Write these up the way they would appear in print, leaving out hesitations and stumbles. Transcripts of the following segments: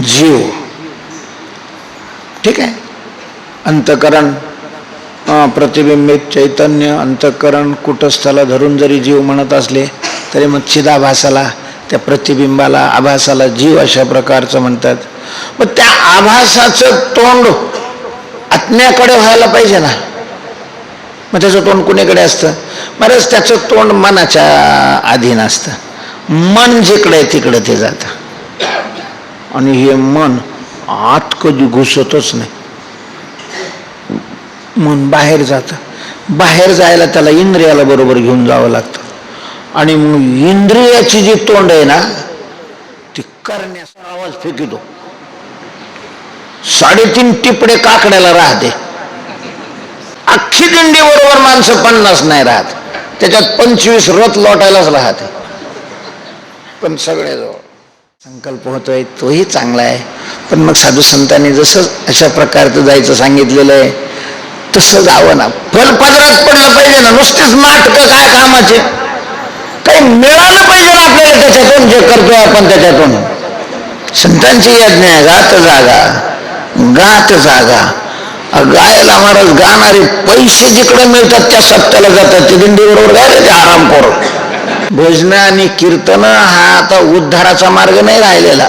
जीव, ठीक आहे. अंतकरण प्रतिबिंबित चैतन्य, अंतकरण कुटस्थला धरून जरी जीव म्हणत असले तरी मग चिदाभासाला, त्या प्रतिबिंबाला, आभासाला जीव अशा प्रकारचं म्हणतात. मग त्या आभासाचं तोंड आत्म्याकडे व्हायला पाहिजे ना. मग त्याचं तोंड कुणीकडे असतं? बरंच त्याचं तोंड मनाच्या अधीन असतं. मन जिकडे तिकडे ते जातं आणि हे मन आत कधी घुसतच नाही. मन बाहेर जातं. बाहेर जायला त्याला इंद्रियाला बरोबर घेऊन जावं लागतं. आणि मग इंद्रियाची जी तोंड आहे ना ती करण्याचा आवाज फेकितो. 3.5 टिपडे काकड्याला राहते. अख्खी दिंडी बरोबर माणसं 50 नाही राहत. त्याच्यात 25 रथ लोटायलाच राहते. पण सगळ्याजवळ संकल्प होतोय तोही चांगला आहे. पण मग साधू संतांनी जसं अशा प्रकारचं जायचं सांगितलेलं आहे तसं जावं ना. फल पदरात पडलं पाहिजे ना. नुसतेच नाटकं काय कामाचे? काही मिळालं पाहिजे ना आपल्याला त्याच्यातून, जे करतोय आपण त्याच्यातून. संतांची आज्ञा आहे, गात जागा, गात जागा. गायला महाराज गाणारे पैसे जिकडे मिळतात त्या सप्त्याला जातात. ते दिंडी बरोबर गायला ते आराम करू. भजन आणि कीर्तन हा आता उद्धाराचा मार्ग नाही राहिलेला.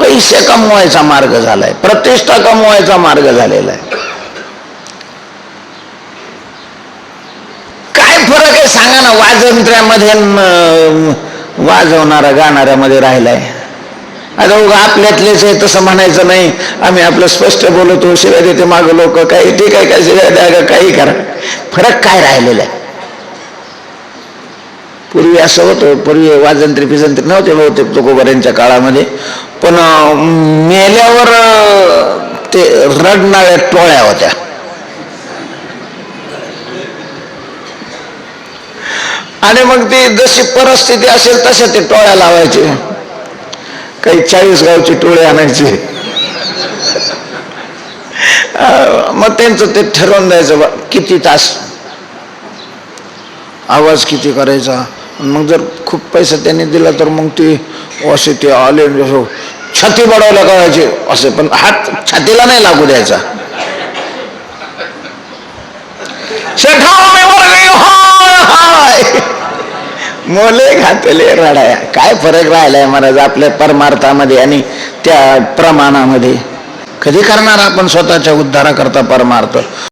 पैसे कमवायचा मार्ग झालाय, प्रतिष्ठा कमवायचा मार्ग झालेला आहे. काय फरक आहे सांगा ना वाजंत्र्यामध्ये वाजवणारा गाणाऱ्यामध्ये राहिलाय. आता उगा आपल्यातलेच आहे तसं म्हणायचं नाही. आम्ही आपलं स्पष्ट बोलतो, शिव्या देते माग लोक, काही ठीक आहे, काय शिव्या द्या, काही करा. फरक काय राहिलेला आहे? पूर्वी असं होतं, पूर्वी वाजंत्री फिजंत्री नव्हते बहुतेक तुकोबाऱ्यांच्या काळामध्ये. पण मेल्यावर ते रडणाऱ्या टोळ्या होत्या. आणि मग ती जशी परिस्थिती असेल तशा ते टोळ्या लावायचे. काही 40 गावची टोळी आणायची. मग त्यांचं ते ठरवून द्यायचं किती तास आवाज किती करायचा. मग जर खूप पैसा त्यांनी दिला तर मग ती असे ते आले छाती बडवायला करायचे असे. पण हात छातीला नाही लागू द्यायचा. मोले घातले रडाया. काय फरक राहिलाय महाराज आपल्या परमार्थामध्ये आणि त्या प्रमाणामध्ये? कधी करणार आपण स्वतःच्या उद्धाराकरता परमार्थ?